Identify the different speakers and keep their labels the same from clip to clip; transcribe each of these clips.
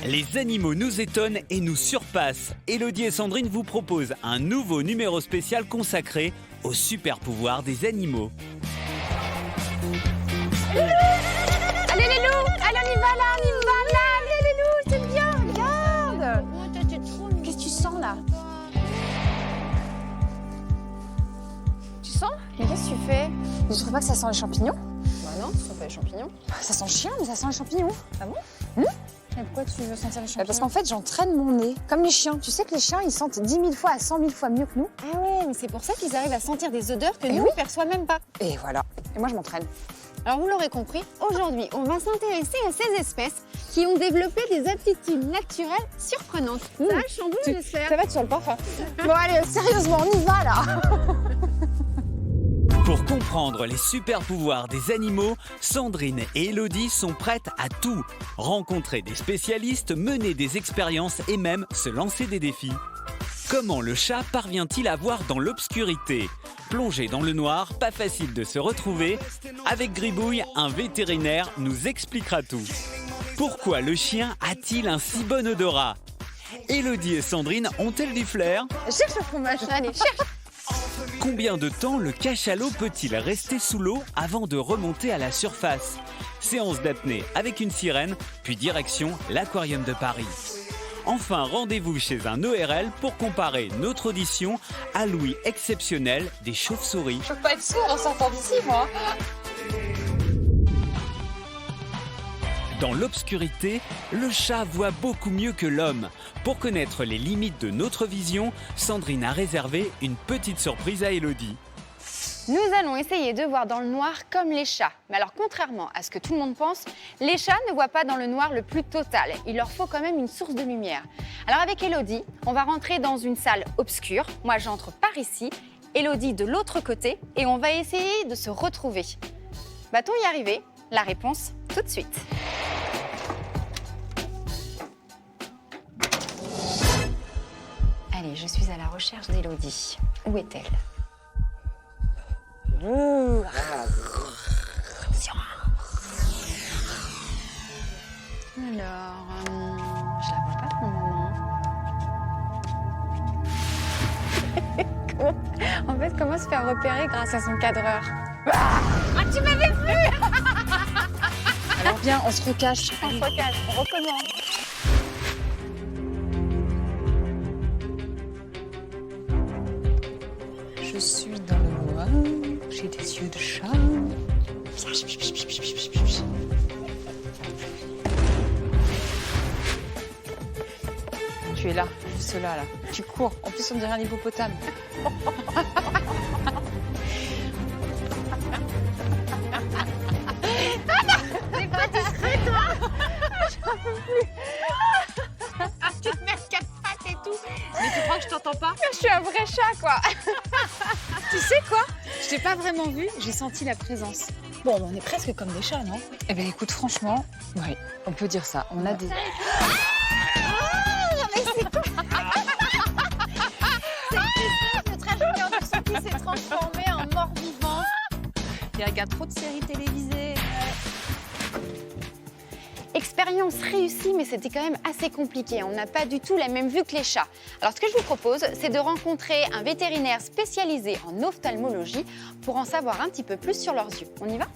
Speaker 1: Les animaux nous étonnent et nous surpassent. Élodie et Sandrine vous proposent un nouveau numéro spécial consacré aux super pouvoirs des animaux.
Speaker 2: Allez les loups, allez on y va là, allez les loups, c'est bien, regarde. Qu'est-ce que tu sens là? Tu sens? Mais qu'est-ce que tu fais? Tu trouves pas que ça sent les champignons? Bah non, ça sent pas les champignons. Ça sent le chien, mais ça sent les champignons. Ah bon? Mais pourquoi tu veux sentir les champignons? Parce qu'en fait, j'entraîne mon nez, comme les chiens. Tu sais que les chiens, ils sentent 10 000 fois à 100 000 fois mieux que nous.
Speaker 3: Ah ouais, mais c'est pour ça qu'ils arrivent à sentir des odeurs que nous,
Speaker 2: oui.
Speaker 3: on perçoit même pas.
Speaker 2: Et voilà. Et moi, je m'entraîne.
Speaker 3: Alors vous l'aurez compris, aujourd'hui, on va s'intéresser à ces espèces qui ont développé des aptitudes naturelles surprenantes. Ça va, Chambou, j'espère.
Speaker 2: Ça va, tu as le parfum. Bon, allez, sérieusement, on y va là.
Speaker 1: Pour comprendre les super pouvoirs des animaux, Sandrine et Élodie sont prêtes à tout. Rencontrer des spécialistes, mener des expériences et même se lancer des défis. Comment le chat parvient-il à voir dans l'obscurité? Plongé dans le noir, pas facile de se retrouver. Avec Gribouille, un vétérinaire nous expliquera tout. Pourquoi le chien a-t-il un si bon odorat? Élodie et Sandrine ont-elles du flair?
Speaker 2: Cherche le fromage.
Speaker 3: Allez, cherche.
Speaker 1: Combien de temps le cachalot peut-il rester sous l'eau avant de remonter à la surface? Séance d'apnée avec une sirène, puis direction l'Aquarium de Paris. Enfin, rendez-vous chez un ORL pour comparer notre audition à l'ouïe exceptionnelle des chauves-souris.
Speaker 2: Je peux pas être sourd en sortant d'ici, moi.
Speaker 1: Dans l'obscurité, le chat voit beaucoup mieux que l'homme. Pour connaître les limites de notre vision, Sandrine a réservé une petite surprise à Élodie.
Speaker 3: Nous allons essayer de voir dans le noir comme les chats. Mais alors, contrairement à ce que tout le monde pense, les chats ne voient pas dans le noir le plus total. Il leur faut quand même une source de lumière. Alors avec Élodie, on va rentrer dans une salle obscure. Moi, j'entre par ici, Élodie de l'autre côté, et on va essayer de se retrouver. Va-t-on y arriver? La réponse tout de suite. Allez, je suis à la recherche d'Élodie. Où est-elle? Alors, je la vois pas pour le moment. En fait, comment se faire repérer grâce à son cadreur? Ah, tu m'avais vu!
Speaker 2: Alors viens, on se recache.
Speaker 3: On se recache, on recommence.
Speaker 2: Je suis dans le noir, j'ai des yeux de chat. Tu es là, juste là. Tu cours, en plus on dirait un hippopotame.
Speaker 3: T'es pas discret, toi! J'en peux plus. Tu te mets à quatre pattes et tout. Mais tu crois que je t'entends pas?
Speaker 2: Je suis un vrai chat, quoi. Tu sais quoi? Je t'ai pas vraiment vu, j'ai senti la présence.
Speaker 3: Bon, on est presque comme des chats, non?
Speaker 2: Eh bien, écoute, franchement, oui, on peut dire ça. On a des...
Speaker 3: Le traducteur de Sophie s'est transformé en mort-vivant.
Speaker 2: Il regarde trop de séries télévisées.
Speaker 3: Expérience réussie, mais c'était quand même assez compliqué. On n'a pas du tout la même vue que les chats. Alors, ce que je vous propose, c'est de rencontrer un vétérinaire spécialisé en ophtalmologie pour en savoir un petit peu plus sur leurs yeux. On y va?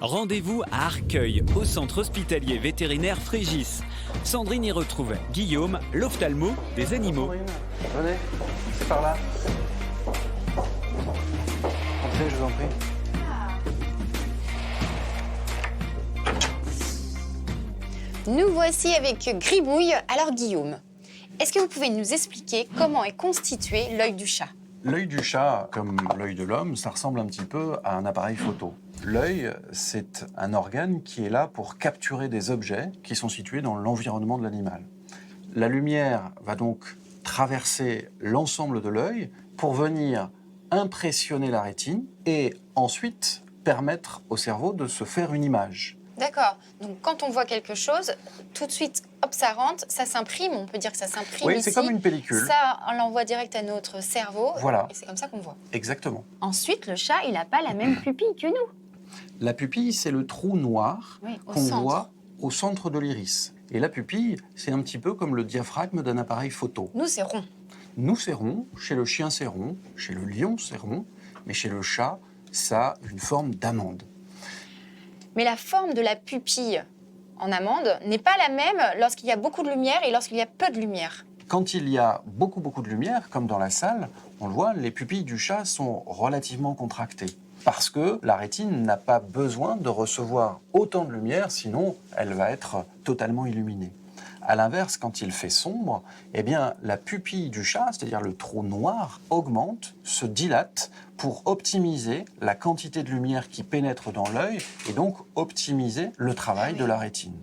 Speaker 1: Rendez-vous à Arcueil, au centre hospitalier vétérinaire Frégis. Sandrine y retrouve Guillaume, l'ophtalmo des animaux.
Speaker 4: Sandrine, venez, c'est par là. Entrez, je vous en prie.
Speaker 3: Nous voici avec Gribouille. Alors, Guillaume, est-ce que vous pouvez nous expliquer comment est constitué l'œil du chat?
Speaker 4: L'œil du chat, comme l'œil de l'homme, ça ressemble un petit peu à un appareil photo. L'œil, c'est un organe qui est là pour capturer des objets qui sont situés dans l'environnement de l'animal. La lumière va donc traverser l'ensemble de l'œil pour venir impressionner la rétine et ensuite permettre au cerveau de se faire une image.
Speaker 3: D'accord. Donc, quand on voit quelque chose, tout de suite, hop, ça rentre, ça s'imprime. On peut dire que ça s'imprime
Speaker 4: Oui,
Speaker 3: ici.
Speaker 4: c'est comme une pellicule.
Speaker 3: Ça, on l'envoie direct à notre cerveau.
Speaker 4: Voilà.
Speaker 3: Et c'est comme ça qu'on voit.
Speaker 4: Exactement.
Speaker 3: Ensuite, le chat, il n'a pas la même pupille que nous.
Speaker 4: La pupille, c'est le trou noir
Speaker 3: Oui, au
Speaker 4: qu'on
Speaker 3: centre.
Speaker 4: voit au centre de l'iris. Et la pupille, c'est un petit peu comme le diaphragme d'un appareil photo.
Speaker 2: Nous, c'est rond.
Speaker 4: Nous, c'est rond, chez le chien, c'est rond, chez le lion, c'est rond, mais chez le chat, ça a une forme d'amande.
Speaker 3: Mais la forme de la pupille en amande n'est pas la même lorsqu'il y a beaucoup de lumière et lorsqu'il y a peu de lumière.
Speaker 4: Quand il y a beaucoup de lumière, comme dans la salle, on le voit, les pupilles du chat sont relativement contractées. Parce que la rétine n'a pas besoin de recevoir autant de lumière, sinon elle va être totalement illuminée. À l'inverse, quand il fait sombre, eh bien, la pupille du chat, c'est-à-dire le trou noir, augmente, se dilate pour optimiser la quantité de lumière qui pénètre dans l'œil et donc optimiser le travail de la rétine.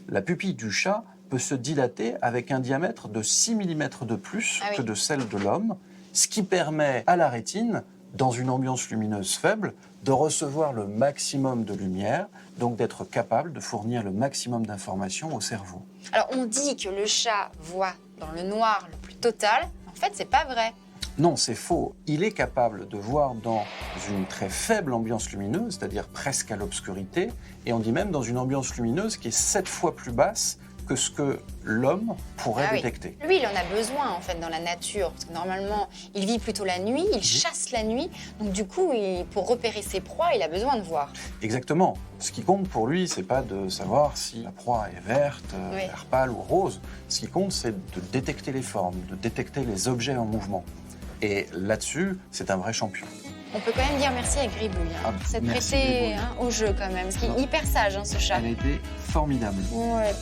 Speaker 4: La pupille du chat peut se dilater avec un diamètre de 6 mm de plus que de celle de l'homme, ce qui permet à la rétine, dans une ambiance lumineuse faible, de recevoir le maximum de lumière, donc d'être capable de fournir le maximum d'informations au cerveau.
Speaker 3: Alors on dit que le chat voit dans le noir le plus total. En fait, c'est pas vrai.
Speaker 4: Non, c'est faux. Il est capable de voir dans une très faible ambiance lumineuse, c'est-à-dire presque à l'obscurité, et on dit même dans une ambiance lumineuse qui est 7 fois plus basse que ce que l'homme pourrait détecter.
Speaker 3: Lui, il en a besoin en fait dans la nature, parce que normalement, il vit plutôt la nuit, il chasse la nuit, donc du coup, pour repérer ses proies, il a besoin de voir.
Speaker 4: Exactement. Ce qui compte pour lui, c'est pas de savoir si la proie est verte, vert pâle ou rose. Ce qui compte, c'est de détecter les formes, de détecter les objets en mouvement. Et là-dessus, c'est un vrai champion.
Speaker 3: On peut quand même dire merci à Gribouille. C'est prêté au jeu quand même, parce qu'il est hyper sage, ce chat.
Speaker 4: Elle a été formidable.
Speaker 3: Ouais.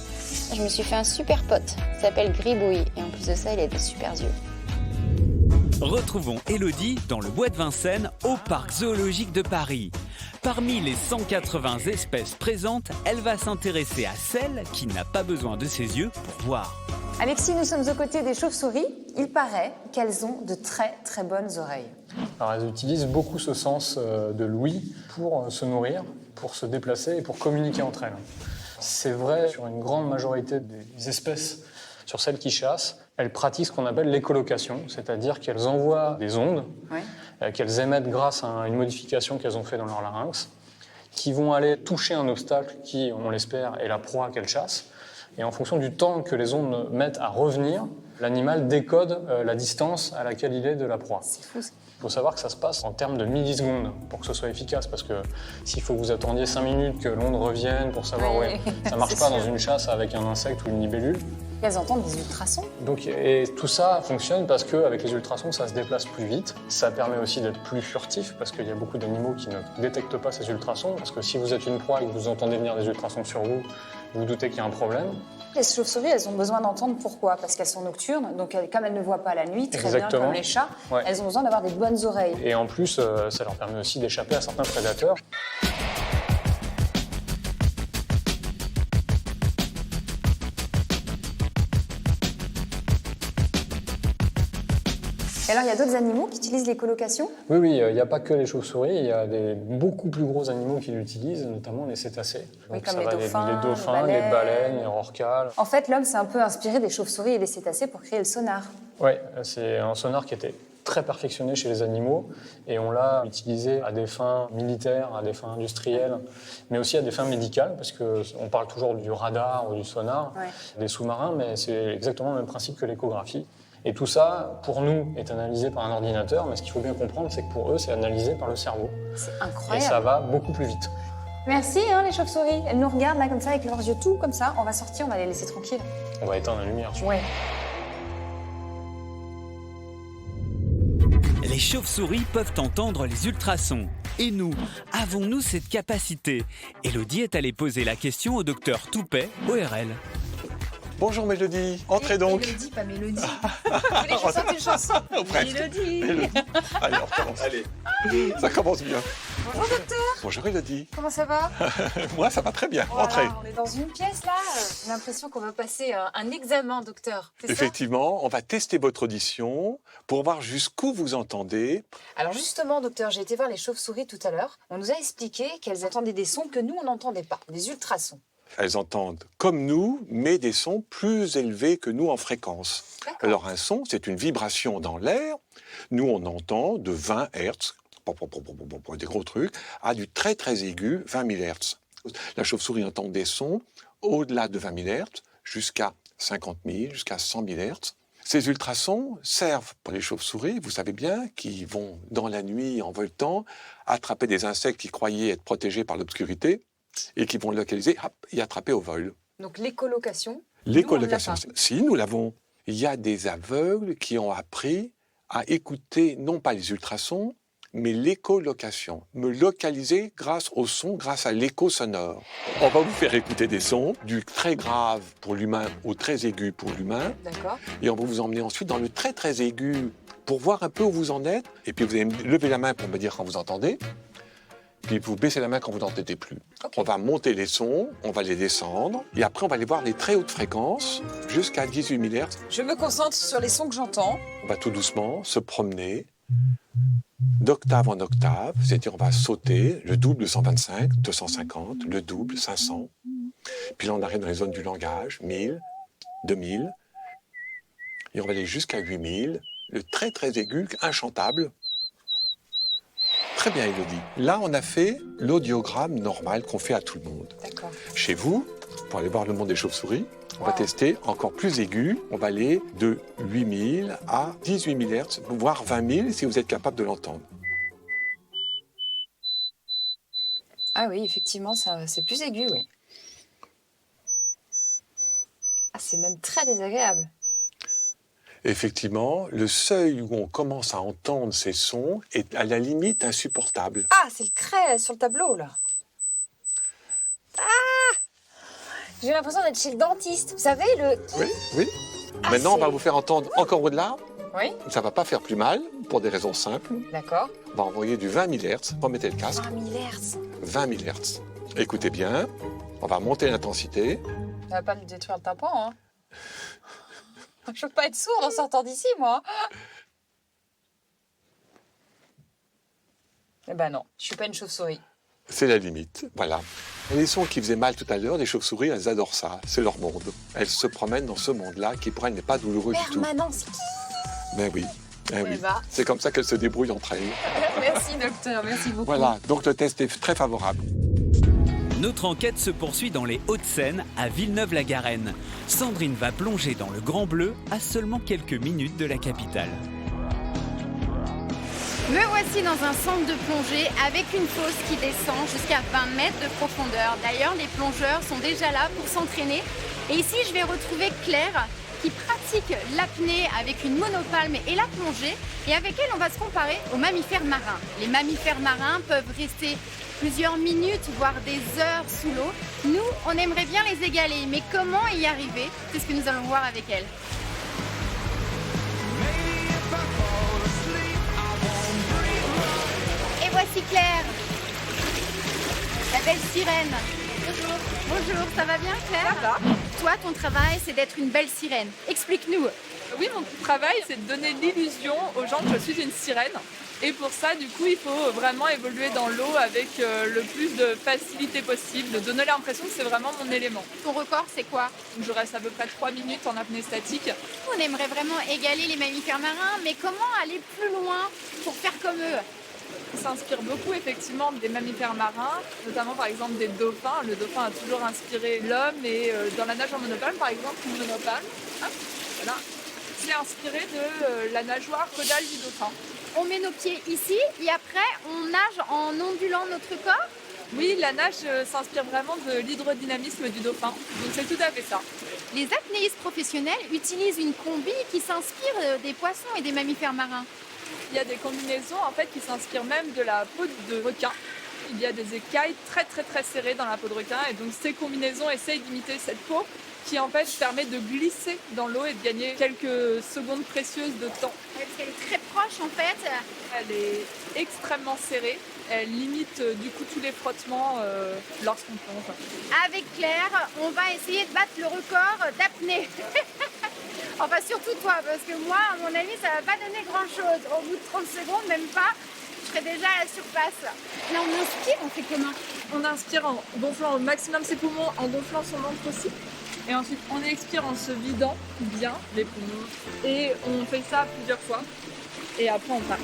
Speaker 3: Je me suis fait un super pote, il s'appelle Gribouille, et en plus de ça, il a des super yeux.
Speaker 1: Retrouvons Élodie dans le Bois de Vincennes, au Parc zoologique de Paris. Parmi les 180 espèces présentes, elle va s'intéresser à celle qui n'a pas besoin de ses yeux pour voir.
Speaker 2: Alexis, nous sommes aux côtés des chauves-souris. Il paraît qu'elles ont de très bonnes oreilles.
Speaker 5: Alors, elles utilisent beaucoup ce sens de l'ouïe pour se nourrir, pour se déplacer et pour communiquer entre elles. C'est vrai sur une grande majorité des espèces, sur celles qui chassent, elles pratiquent ce qu'on appelle l'écholocation, c'est-à-dire qu'elles envoient des ondes qu'elles émettent grâce à une modification qu'elles ont fait dans leur larynx, qui vont aller toucher un obstacle qui, on l'espère, est la proie qu'elles chassent. Et en fonction du temps que les ondes mettent à revenir, l'animal décode la distance à laquelle il est de la proie.
Speaker 2: C'est fou ça.
Speaker 5: Il faut savoir que ça se passe en termes de millisecondes pour que ce soit efficace, parce que s'il faut que vous attendiez 5 minutes que l'onde revienne pour savoir ça ne marche pas dans une chasse avec un insecte ou une libellule.
Speaker 2: Elles entendent des ultrasons.
Speaker 5: Donc, et tout ça fonctionne parce qu'avec les ultrasons, ça se déplace plus vite. Ça permet aussi d'être plus furtif, parce qu'il y a beaucoup d'animaux qui ne détectent pas ces ultrasons, parce que si vous êtes une proie et que vous entendez venir des ultrasons sur vous, vous doutez qu'il y a un problème.
Speaker 2: Les chauves-souris, elles ont besoin d'entendre pourquoi ? Parce qu'elles sont nocturnes, donc comme elles ne voient pas la nuit, très bien comme les chats, elles ont besoin d'avoir des bonnes oreilles.
Speaker 5: Et en plus, ça leur permet aussi d'échapper à certains prédateurs.
Speaker 2: Et alors, il y a d'autres animaux qui utilisent l'écholocation ?
Speaker 5: Oui, il n'y a pas que les chauves-souris, il y a des beaucoup plus gros animaux qui l'utilisent, notamment les cétacés.
Speaker 2: Oui,
Speaker 5: donc
Speaker 2: comme
Speaker 5: ça
Speaker 2: les
Speaker 5: dauphins, les baleines, les rorquals.
Speaker 2: En fait, l'homme s'est un peu inspiré des chauves-souris et des cétacés pour créer le sonar.
Speaker 5: Oui, c'est un sonar qui était très perfectionné chez les animaux et on l'a utilisé à des fins militaires, à des fins industrielles, mais aussi à des fins médicales, parce qu'on parle toujours du radar ou du sonar, des sous-marins, mais c'est exactement le même principe que l'échographie. Et tout ça, pour nous, est analysé par un ordinateur, mais ce qu'il faut bien comprendre, c'est que pour eux, c'est analysé par le cerveau.
Speaker 2: C'est incroyable.
Speaker 5: Et ça va beaucoup plus vite.
Speaker 2: Merci les chauves-souris. Elles nous regardent là comme ça, avec leurs yeux tout comme ça. On va sortir, on va les laisser tranquilles.
Speaker 5: On va éteindre la lumière.
Speaker 2: Ouais.
Speaker 1: Les chauves-souris peuvent entendre les ultrasons. Et nous, avons-nous cette capacité ? Élodie est allée poser la question au docteur Toupet, ORL.
Speaker 6: Bonjour Mélodie, entrez donc.
Speaker 2: Mélodie, pas Mélodie. Vous voulez que je chante une chanson ?
Speaker 6: Mélodie. Allez, on recommence. Allez, ça commence bien.
Speaker 2: Bonjour docteur.
Speaker 6: Bonjour Élodie.
Speaker 2: Comment ça va ?
Speaker 6: Moi, ça va très bien.
Speaker 2: Voilà,
Speaker 6: Entrez.
Speaker 2: on est dans une pièce là. J'ai l'impression qu'on va passer un examen, docteur. C'est ça ?
Speaker 6: Effectivement, on va tester votre audition pour voir jusqu'où vous entendez.
Speaker 2: Alors justement, docteur, j'ai été voir les chauves-souris tout à l'heure. On nous a expliqué qu'elles entendaient des sons que nous, on n'entendait pas, des ultrasons.
Speaker 6: Elles entendent comme nous, mais des sons plus élevés que nous en fréquence. Alors un son, c'est une vibration dans l'air. Nous, on entend de 20 Hertz, des gros trucs, à du très très aigu, 20 000 Hertz. La chauve-souris entend des sons au-delà de 20 000 Hertz, jusqu'à 50 000, jusqu'à 100 000 Hertz. Ces ultrasons servent pour les chauves-souris, vous savez bien, qui vont dans la nuit, en voletant, attraper des insectes qui croyaient être protégés par l'obscurité et qui vont le localiser et attraper au vol.
Speaker 2: Donc l'écolocation.
Speaker 6: L'écolocation, si nous l'avons, il y a des aveugles qui ont appris à écouter non pas les ultrasons, mais l'écholocation, me localiser grâce au son, grâce à l'écho sonore. On va vous faire écouter des sons, du très grave pour l'humain au très aigu pour l'humain.
Speaker 2: D'accord.
Speaker 6: Et on va vous emmener ensuite dans le très très aigu pour voir un peu où vous en êtes. Et puis vous allez lever la main pour me dire quand vous entendez. Puis vous baissez la main quand vous n'entendez plus.
Speaker 2: Okay.
Speaker 6: On va monter les sons, on va les descendre. Et après, on va aller voir les très hautes fréquences jusqu'à 18 000 Hz.
Speaker 2: Je me concentre sur les sons que j'entends.
Speaker 6: On va tout doucement se promener d'octave en octave, c'est-à-dire on va sauter le double 125, 250, le double 500. Puis là, on arrive dans les zones du langage, 1000, 2000. Et on va aller jusqu'à 8000, le très très aigu, inchantable. Très bien, Élodie. Là, on a fait l'audiogramme normal qu'on fait à tout le monde.
Speaker 2: D'accord.
Speaker 6: Chez vous, pour aller voir le monde des chauves-souris, on va tester encore plus aigu. On va aller de 8000 à 18 000 Hz, voire 20 000 si vous êtes capable de l'entendre.
Speaker 2: Ah oui, effectivement, c'est plus aigu, oui. Ah, c'est même très désagréable.
Speaker 6: Effectivement, le seuil où on commence à entendre ces sons est à la limite insupportable.
Speaker 2: Ah, c'est le trait sur le tableau, là. Ah! J'ai l'impression d'être chez le dentiste. Vous savez, le...
Speaker 6: Oui, oui.
Speaker 2: Ah,
Speaker 6: Maintenant, on va vous faire entendre encore au-delà.
Speaker 2: Oui.
Speaker 6: Ça ne va pas faire plus mal, pour des raisons simples.
Speaker 2: D'accord.
Speaker 6: On va envoyer du 20 000 Hz. Remettez le casque.
Speaker 2: 20 000 Hz.
Speaker 6: 20 000 Hz. Écoutez bien. On va monter l'intensité.
Speaker 2: Ça va pas me détruire le tympan, hein. Je veux pas être sourde en sortant d'ici, moi. Eh ben non, je suis pas une chauve-souris.
Speaker 6: C'est la limite, voilà. Et les sons qui faisaient mal tout à l'heure, les chauves-souris, elles adorent ça. C'est leur monde. Elles se promènent dans ce monde-là qui, pour elles, n'est pas douloureux du tout.
Speaker 2: Permanence.
Speaker 6: Mais oui, eh oui.
Speaker 2: bah.
Speaker 6: C'est comme ça qu'elles se débrouillent entre elles.
Speaker 2: Merci, docteur. Merci beaucoup.
Speaker 6: Voilà, donc le test est très favorable.
Speaker 1: Notre enquête se poursuit dans les Hauts-de-Seine, à Villeneuve-la-Garenne. Sandrine va plonger dans le Grand Bleu, à seulement quelques minutes de la capitale.
Speaker 3: Me voici dans un centre de plongée avec une fosse qui descend jusqu'à 20 mètres de profondeur. D'ailleurs, les plongeurs sont déjà là pour s'entraîner. Et ici, je vais retrouver Claire qui pratique l'apnée avec une monopalme et la plongée. Et avec elle, on va se comparer aux mammifères marins. Les mammifères marins peuvent rester plusieurs minutes, voire des heures sous l'eau. Nous, on aimerait bien les égaler. Mais comment y arriver? C'est ce que nous allons voir avec elle. Et voici Claire, la belle sirène. Bonjour. Bonjour, ça va bien Claire?
Speaker 7: Ça va.
Speaker 3: Toi, ton travail, c'est d'être une belle sirène. Explique-nous.
Speaker 7: Oui, mon travail, c'est de donner l'illusion aux gens que je suis une sirène. Et pour ça, du coup, il faut vraiment évoluer dans l'eau avec le plus de facilité possible, de donner l'impression que c'est vraiment mon élément.
Speaker 3: Ton record, c'est quoi?
Speaker 7: Donc, je reste à peu près 3 minutes en apnée statique.
Speaker 3: On aimerait vraiment égaler les mammifères marins, mais comment aller plus loin pour faire comme eux?
Speaker 7: On s'inspire beaucoup effectivement des mammifères marins, notamment par exemple des dauphins. Le dauphin a toujours inspiré l'homme et dans la nage en monopalme, par exemple, une monopalme, hop, voilà, c'est inspiré de la nageoire caudale du dauphin.
Speaker 3: On met nos pieds ici et après on nage en ondulant notre corps?
Speaker 7: Oui, la nage s'inspire vraiment de l'hydrodynamisme du dauphin, donc c'est tout à fait ça.
Speaker 3: Les apnéistes professionnels utilisent une combi qui s'inspire des poissons et des mammifères marins.
Speaker 7: Il y a des combinaisons en fait qui s'inspirent même de la peau de requin. Il y a des écailles très très très serrées dans la peau de requin et donc ces combinaisons essayent d'imiter cette peau qui en fait permet de glisser dans l'eau et de gagner quelques secondes précieuses de temps.
Speaker 3: Parce qu'elle est très proche en fait.
Speaker 7: Elle est extrêmement serrée. Elle limite du coup tous les frottements lorsqu'on plonge.
Speaker 3: Avec Claire, on va essayer de battre le record d'apnée. Enfin surtout toi, parce que moi, à mon avis, ça va pas donner grand chose. Au bout de 30 secondes, même pas, je serai déjà à la surface. Là, on inspire, on fait comment?
Speaker 7: On inspire en gonflant au maximum ses poumons, en gonflant son ventre aussi. Et ensuite, on expire en se vidant bien les poumons. Et on fait ça plusieurs fois. Et après, on part.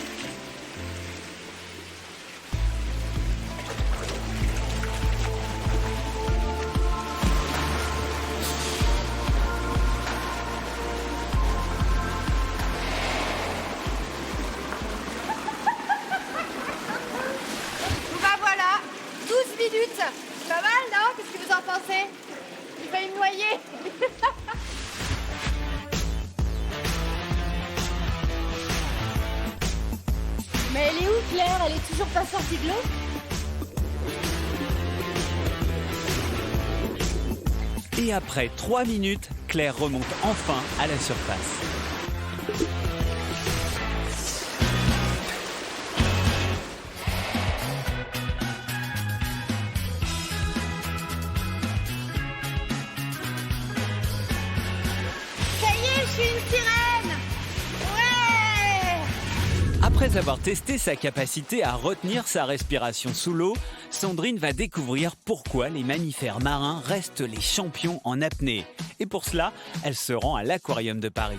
Speaker 8: elle est toujours pas sortie de l'eau?
Speaker 1: Et après 3 minutes, Claire remonte enfin à la surface.
Speaker 8: Ça y est, je suis une sirène! Ouais!
Speaker 1: Après avoir testé sa capacité à retenir sa respiration sous l'eau, Sandrine va découvrir pourquoi les mammifères marins restent les champions en apnée. Et pour cela, elle se rend à l'Aquarium de Paris.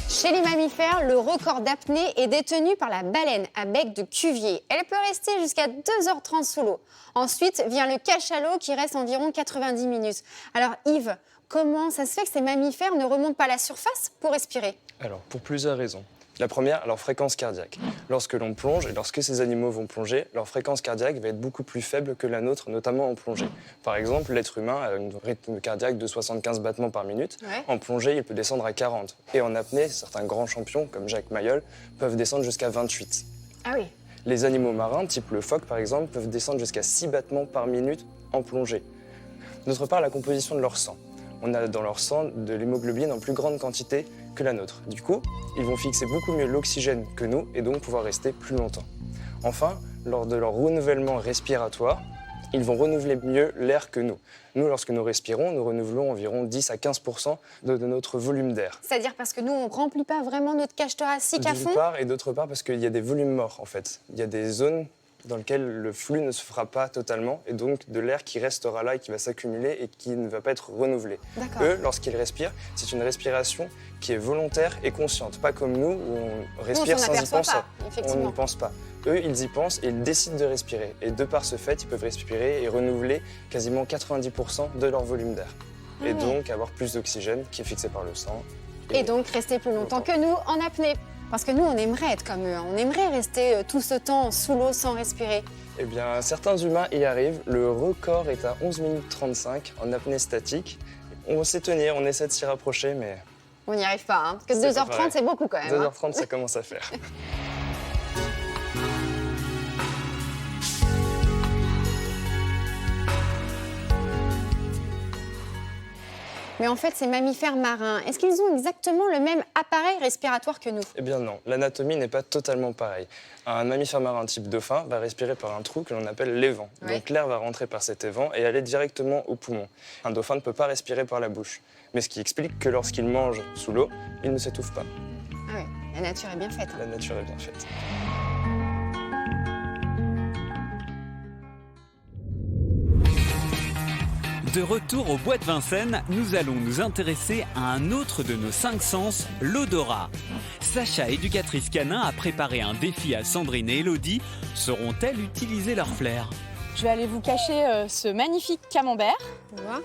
Speaker 3: Chez les mammifères, le record d'apnée est détenu par la baleine à bec de Cuvier. Elle peut rester jusqu'à 2h30 sous l'eau. Ensuite vient le cachalot qui reste environ 90 minutes. Alors Yves, comment ça se fait que ces mammifères ne remontent pas à la surface pour respirer?
Speaker 9: Alors, pour plusieurs raisons. La première, leur fréquence cardiaque. Lorsque l'on plonge et lorsque ces animaux vont plonger, leur fréquence cardiaque va être beaucoup plus faible que la nôtre, notamment en plongée. Par exemple, l'être humain a un rythme cardiaque de 75 battements par minute.
Speaker 3: Ouais.
Speaker 9: En plongée, il peut descendre à 40. Et en apnée, certains grands champions, comme Jacques Mayol, peuvent descendre jusqu'à 28.
Speaker 3: Ah oui.
Speaker 9: Les animaux marins, type le phoque par exemple, peuvent descendre jusqu'à 6 battements par minute en plongée. D'autre part, la composition de leur sang. On a dans leur sang de l'hémoglobine en plus grande quantité que la nôtre. Du coup, ils vont fixer beaucoup mieux l'oxygène que nous et donc pouvoir rester plus longtemps. Enfin, lors de leur renouvellement respiratoire, ils vont renouveler mieux l'air que nous. Nous, lorsque nous respirons, nous renouvelons environ 10 à 15% de notre volume d'air.
Speaker 3: C'est-à-dire parce que nous, on ne remplit pas vraiment notre cage thoracique à fond?
Speaker 9: D'une part, et d'autre part parce qu'il y a des volumes morts en fait. Il y a des zones dans lesquelles le flux ne se fera pas totalement et donc de l'air qui restera là et qui va s'accumuler et qui ne va pas être renouvelé.
Speaker 3: D'accord.
Speaker 9: Eux, lorsqu'ils respirent, c'est une respiration qui est volontaire et consciente, pas comme nous où on respire
Speaker 3: on s'en
Speaker 9: sans y
Speaker 3: aperçoit
Speaker 9: penser.
Speaker 3: pas,
Speaker 9: On
Speaker 3: effectivement.
Speaker 9: n'y pense pas. Eux, ils y pensent et ils décident de respirer. Et de par ce fait, ils peuvent respirer et renouveler quasiment 90% de leur volume d'air. Et donc avoir plus d'oxygène qui est fixé par le sang.
Speaker 3: Et donc rester plus longtemps que nous en apnée. Parce que nous, on aimerait être comme eux. On aimerait rester tout ce temps sous l'eau sans respirer.
Speaker 9: Eh bien, certains humains y arrivent. Le record est à 11 minutes 35 en apnée statique. On sait tenir, on essaie de s'y rapprocher, mais
Speaker 3: On n'y arrive pas, hein. Parce que
Speaker 9: C'est pas
Speaker 3: 2h30,
Speaker 9: pareil.
Speaker 3: c'est beaucoup quand même. hein.
Speaker 9: 2h30, ça commence à faire.
Speaker 3: Mais en fait, ces mammifères marins, est-ce qu'ils ont exactement le même appareil respiratoire que nous?
Speaker 9: Eh bien non, l'anatomie n'est pas totalement pareille. Un mammifère marin type dauphin va respirer par un trou que l'on appelle l'évent.
Speaker 3: Ouais.
Speaker 9: Donc l'air va rentrer par cet évent et aller directement au poumon. Un dauphin ne peut pas respirer par la bouche. Mais ce qui explique que lorsqu'il mange sous l'eau, il ne s'étouffe pas.
Speaker 3: Ah oui, la nature est bien faite. hein.
Speaker 9: La nature est bien faite.
Speaker 1: De retour au bois de Vincennes, nous allons nous intéresser à un autre de nos 5 sens, l'odorat. Sacha, éducatrice canin, a préparé un défi à Sandrine et Élodie. Sauront-elles utiliser leur flair?
Speaker 10: Je vais aller vous cacher ce magnifique camembert.
Speaker 3: Tu vois?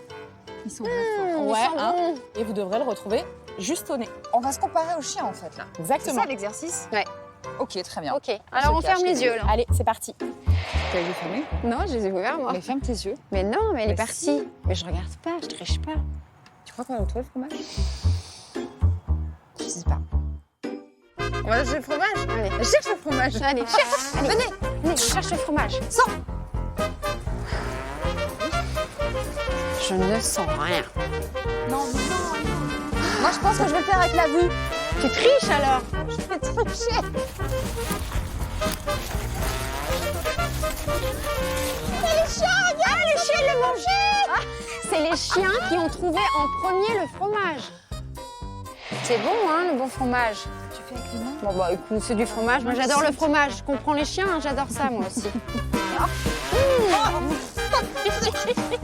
Speaker 10: Ils sont
Speaker 3: Ouais,
Speaker 10: hein. Et vous devrez le retrouver juste au nez.
Speaker 2: On va se comparer au chien en fait là. C'est
Speaker 10: Exactement.
Speaker 2: ça l'exercice?
Speaker 3: Ouais.
Speaker 2: Ok, très bien.
Speaker 3: Ok, alors on
Speaker 2: cache
Speaker 3: ferme les
Speaker 2: les
Speaker 3: yeux là.
Speaker 10: Allez, c'est parti.
Speaker 2: Tu as les fermés?
Speaker 3: Non, je les ai ouverts moi.
Speaker 2: Mais ferme tes yeux.
Speaker 3: Mais non, mais elle est
Speaker 2: Mais
Speaker 3: partie.
Speaker 2: si.
Speaker 3: Mais je regarde pas, je triche pas.
Speaker 2: Tu crois qu'on a trouvé le fromage? Je sais pas. On va chercher le fromage?
Speaker 3: Allez,
Speaker 2: Je cherche le fromage.
Speaker 3: allez, cherche. Allez, venez, venez, je cherche le fromage. Sors. Je ne sens rien.
Speaker 2: Non, non. Moi je pense que je vais le faire avec la vue.
Speaker 3: Tu triches alors?
Speaker 2: Je vais tricher.
Speaker 3: Les chiens, regarde, les chiens l'ont mangé. C'est les chiens qui ont trouvé en premier le fromage. C'est bon, hein, le bon fromage.
Speaker 2: Tu fais avec les mains?
Speaker 3: Bon, bah écoute, c'est du fromage. Moi, j'adore le fromage. Je comprends les chiens, hein, j'adore ça, moi aussi.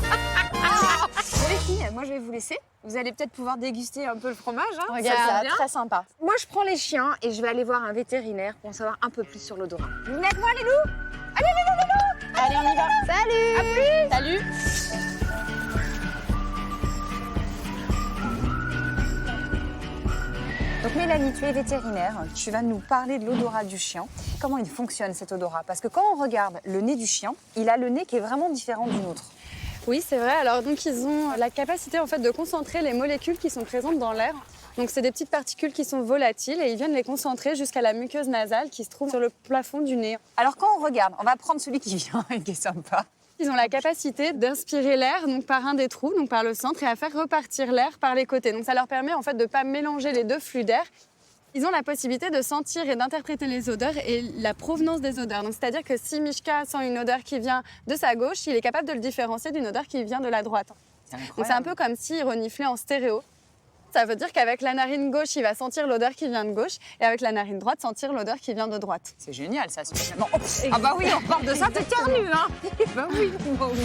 Speaker 2: Bon les filles, moi je vais vous laisser. Vous allez peut-être pouvoir déguster un peu le fromage. Hein.
Speaker 3: Regarde.
Speaker 2: Ça sent bien.
Speaker 10: Très sympa.
Speaker 2: Moi je prends les chiens et je vais aller voir un vétérinaire pour en savoir un peu plus sur l'odorat. Vous venez avec moi les loups?
Speaker 10: Allez, on y va.
Speaker 3: Salut.
Speaker 2: À plus.
Speaker 10: Salut.
Speaker 2: Donc Mélanie, tu es vétérinaire, tu vas nous parler de l'odorat du chien. Comment il fonctionne cet odorat? Parce que quand on regarde le nez du chien, il a le nez qui est vraiment différent du nôtre.
Speaker 11: Oui, c'est vrai. Alors donc ils ont la capacité en fait de concentrer les molécules qui sont présentes dans l'air. Donc c'est des petites particules qui sont volatiles et ils viennent les concentrer jusqu'à la muqueuse nasale qui se trouve sur le plafond du nez.
Speaker 2: Alors quand on regarde, on va prendre celui qui vient et qui est sympa.
Speaker 11: Ils ont la capacité d'inspirer l'air donc par un des trous, donc par le centre, et à faire repartir l'air par les côtés. Donc ça leur permet en fait de ne pas mélanger les deux flux d'air. Ils ont la possibilité de sentir et d'interpréter les odeurs et la provenance des odeurs. Donc c'est-à-dire que si Mishka sent une odeur qui vient de sa gauche, il est capable de le différencier d'une odeur qui vient de la droite. Donc c'est un peu comme s'il reniflait en stéréo. Ça veut dire qu'avec la narine gauche, il va sentir l'odeur qui vient de gauche et avec la narine droite, sentir l'odeur qui vient de droite.
Speaker 2: C'est génial ça, spécialement. Oh, ah bah oui, on parle de ça, t'éternues, hein. Bah oui, bah oui.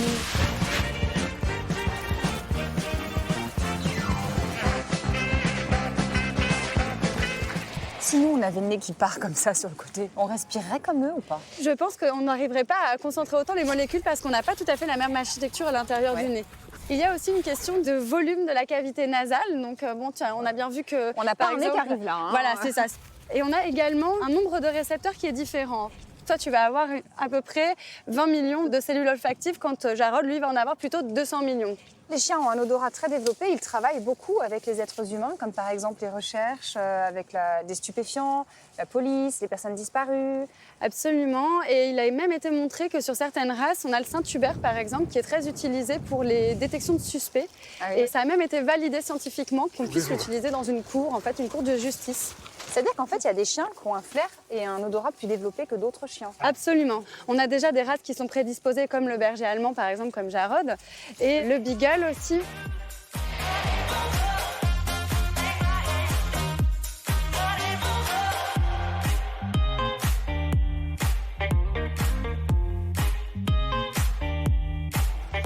Speaker 2: Si nous, on avait le nez qui part comme ça sur le côté, on respirerait comme eux ou pas?
Speaker 11: Je pense qu'on n'arriverait pas à concentrer autant les molécules parce qu'on n'a pas tout à fait la même architecture à l'intérieur du nez. Il y a aussi une question de volume de la cavité nasale. Donc bon, tiens, on a bien vu que...
Speaker 2: On n'a pas un nez qui arrive là. Hein.
Speaker 11: Voilà, c'est ça. Et on a également un nombre de récepteurs qui est différent. Toi, tu vas avoir à peu près 20 millions de cellules olfactives, quand Jarod, lui, va en avoir plutôt 200 millions.
Speaker 2: Les chiens ont un odorat très développé, ils travaillent beaucoup avec les êtres humains, comme par exemple les recherches avec des stupéfiants, la police, les personnes disparues.
Speaker 11: Absolument, et il a même été montré que sur certaines races, on a le Saint-Hubert par exemple, qui est très utilisé pour les détections de suspects. Ah oui. Et ça a même été validé scientifiquement qu'on puisse l'utiliser dans une cour, en fait, une cour de justice.
Speaker 2: C'est-à-dire qu'en fait, il y a des chiens qui ont un flair et un odorat plus développé que d'autres chiens.
Speaker 11: Absolument. On a déjà des races qui sont prédisposées, comme le berger allemand, par exemple, comme Jarod, et le beagle aussi.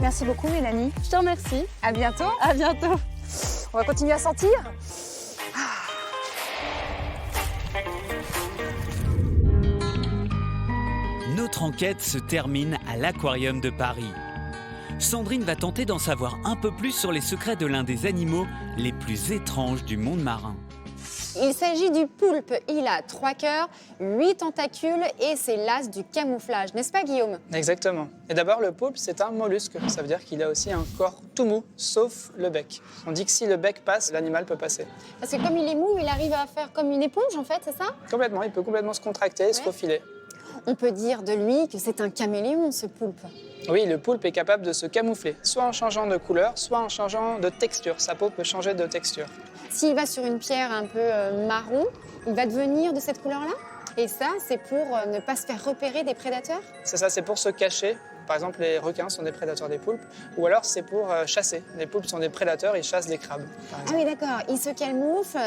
Speaker 2: Merci beaucoup, Mélanie.
Speaker 11: Je te remercie.
Speaker 2: À bientôt.
Speaker 11: À bientôt.
Speaker 2: On va continuer à sentir.
Speaker 1: Notre enquête se termine à l'Aquarium de Paris. Sandrine va tenter d'en savoir un peu plus sur les secrets de l'un des animaux les plus étranges du monde marin.
Speaker 3: Il s'agit du poulpe. Il a 3 cœurs, 8 tentacules et c'est l'as du camouflage, n'est-ce pas Guillaume?
Speaker 5: Exactement. Et d'abord, le poulpe, c'est un mollusque. Ça veut dire qu'il a aussi un corps tout mou, sauf le bec. On dit que si le bec passe, l'animal peut passer.
Speaker 3: Parce que comme il est mou, il arrive à faire comme une éponge en fait, c'est ça?
Speaker 5: Complètement, il peut complètement se contracter et se faufiler.
Speaker 3: On peut dire de lui que c'est un caméléon, ce poulpe.
Speaker 5: Oui, le poulpe est capable de se camoufler, soit en changeant de couleur, soit en changeant de texture. Sa peau peut changer de texture.
Speaker 3: S'il va sur une pierre un peu marron, il va devenir de cette couleur-là? Et ça, c'est pour ne pas se faire repérer des prédateurs?
Speaker 5: C'est ça, c'est pour se cacher. Par exemple, les requins sont des prédateurs des poulpes. Ou alors, c'est pour chasser. Les poulpes sont des prédateurs, ils chassent des crabes, par exemple.
Speaker 3: Ah oui, d'accord. Il se camoufle,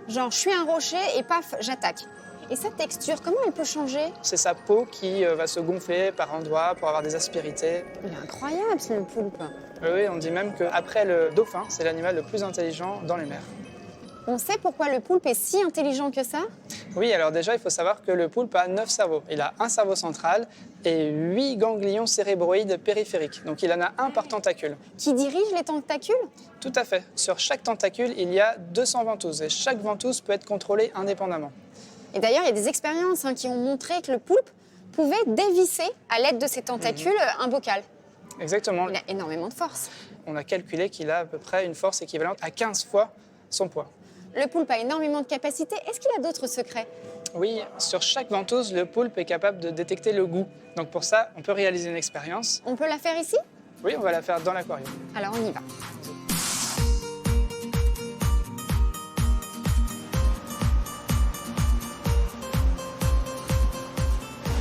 Speaker 3: genre je suis un rocher et paf, j'attaque. Et sa texture, comment elle peut changer?
Speaker 5: C'est sa peau qui va se gonfler par endroits pour avoir des aspérités.
Speaker 3: Il est incroyable, ce poulpe.
Speaker 5: Oui, on dit même qu'après le dauphin, c'est l'animal le plus intelligent dans les mers.
Speaker 3: On sait pourquoi le poulpe est si intelligent que ça?
Speaker 5: Oui, alors déjà, il faut savoir que le poulpe a 9 cerveaux. Il a un cerveau central et 8 ganglions cérébroïdes périphériques. Donc il en a un par tentacule.
Speaker 3: Qui dirige les tentacules?
Speaker 5: Tout à fait. Sur chaque tentacule, il y a 200 ventouses et chaque ventouse peut être contrôlée indépendamment.
Speaker 3: Et d'ailleurs, il y a des expériences qui ont montré que le poulpe pouvait dévisser à l'aide de ses tentacules un bocal.
Speaker 5: Exactement.
Speaker 3: Il a énormément de force.
Speaker 5: On a calculé qu'il a à peu près une force équivalente à 15 fois son poids.
Speaker 3: Le poulpe a énormément de capacités. Est-ce qu'il a d'autres secrets?
Speaker 5: Oui, sur chaque ventouse, le poulpe est capable de détecter le goût. Donc pour ça, on peut réaliser une expérience.
Speaker 3: On peut la faire ici?
Speaker 5: Oui, on va la faire dans l'aquarium.
Speaker 3: Alors on y va.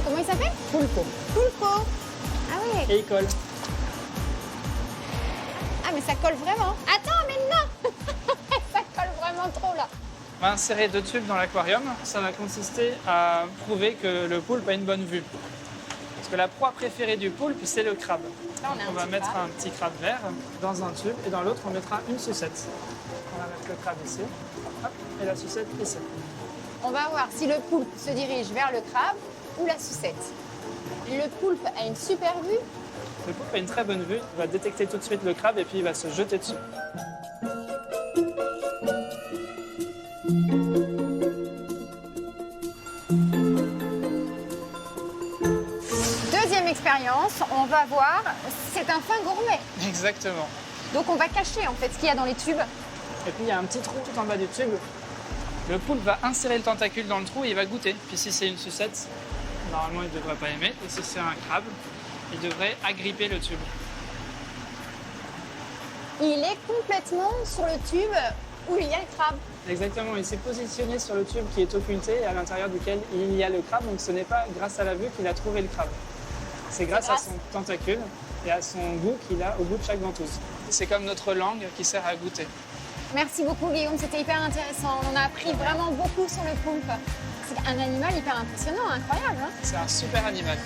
Speaker 3: Comment il s'appelle?
Speaker 5: Pulpo.
Speaker 3: Pulpo. Ah oui.
Speaker 5: Et il colle.
Speaker 3: Ah mais ça colle vraiment. Attends, mais non. Ça colle vraiment trop là.
Speaker 5: On va insérer 2 tubes dans l'aquarium. Ça va consister à prouver que le poulpe a une bonne vue. Parce que la proie préférée du poulpe, c'est le crabe.
Speaker 3: Là,
Speaker 5: on va mettre un petit crabe vert dans un tube et dans l'autre, on mettra une sucette. On va mettre le crabe ici. Hop, et la sucette ici.
Speaker 3: On va voir si le poulpe se dirige vers le crabe ou la sucette. Le poulpe a une super vue.
Speaker 5: Le poulpe a une très bonne vue. Il va détecter tout de suite le crabe et puis il va se jeter dessus.
Speaker 3: Deuxième expérience, on va va voir, c'est un fin gourmet.
Speaker 5: Exactement.
Speaker 3: Donc on va cacher en fait ce qu'il y a dans les tubes.
Speaker 5: Et puis il y a un petit trou tout en bas du tube. Le poulpe va insérer le tentacule dans le trou et il va goûter. Puis si c'est une sucette, normalement il ne devrait pas aimer. Et si c'est un crabe, il devrait agripper le tube.
Speaker 3: Il est complètement sur le tube où il y a le crabe.
Speaker 5: Exactement, il s'est positionné sur le tube qui est occulté et à l'intérieur duquel il y a le crabe. Donc ce n'est pas grâce à la vue qu'il a trouvé le crabe. C'est grâce à son tentacule et à son goût qu'il a au bout de chaque ventouse. C'est comme notre langue qui sert à goûter.
Speaker 3: Merci beaucoup Guillaume, c'était hyper intéressant. On a appris vraiment beaucoup sur le poulpe. C'est un animal hyper impressionnant, incroyable. Hein?
Speaker 5: C'est un super animal.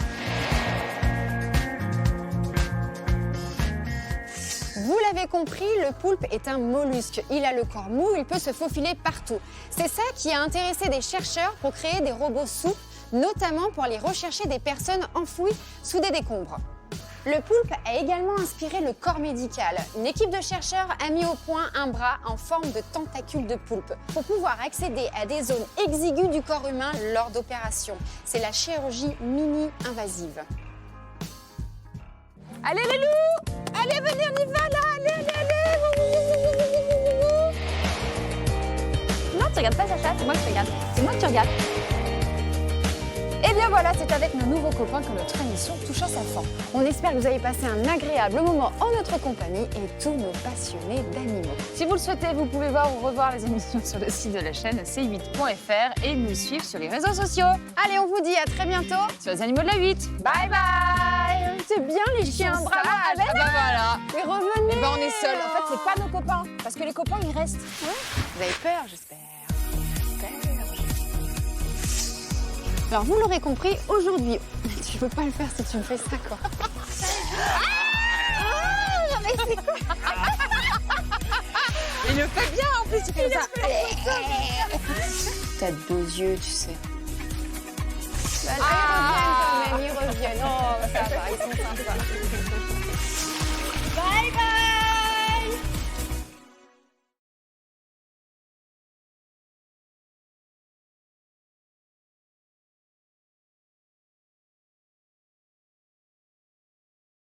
Speaker 3: Vous l'avez compris, le poulpe est un mollusque. Il a le corps mou, il peut se faufiler partout. C'est ça qui a intéressé des chercheurs pour créer des robots souples, notamment pour aller rechercher des personnes enfouies sous des décombres. Le poulpe a également inspiré le corps médical. Une équipe de chercheurs a mis au point un bras en forme de tentacule de poulpe pour pouvoir accéder à des zones exiguës du corps humain lors d'opérations. C'est la chirurgie mini-invasive. Allez les loups! Allez, venez, on y va là! Allez, allez, allez! Non, tu regardes pas Sacha, c'est moi qui regarde. C'est moi que tu regardes. Et bien voilà, c'est avec nos nouveaux copains que notre émission touche à sa fin. On espère que vous avez passé un agréable moment en notre compagnie et tous nos passionnés d'animaux. Si vous le souhaitez, vous pouvez voir ou revoir les émissions sur le site de la chaîne c8.fr et nous suivre sur les réseaux sociaux. Allez, on vous dit à très bientôt sur les animaux de la 8. Bye bye! C'est bien les chiens, bravo! Ah bah voilà! Mais revenez!
Speaker 10: Eh ben, on est seuls. En fait, c'est pas nos copains. Parce que les copains, ils restent.
Speaker 3: Vous avez peur, j'espère. Alors vous l'aurez compris, aujourd'hui, tu peux pas le faire si tu me fais ça quoi. Ah, mais c'est quoi?
Speaker 10: Il le fait bien en plus, il fait ça.
Speaker 3: T'as de beaux yeux, tu sais. Bah, ils reviennent quand même, ils reviennent. Oh, ça va, ils sont sympas.
Speaker 8: Bye bye.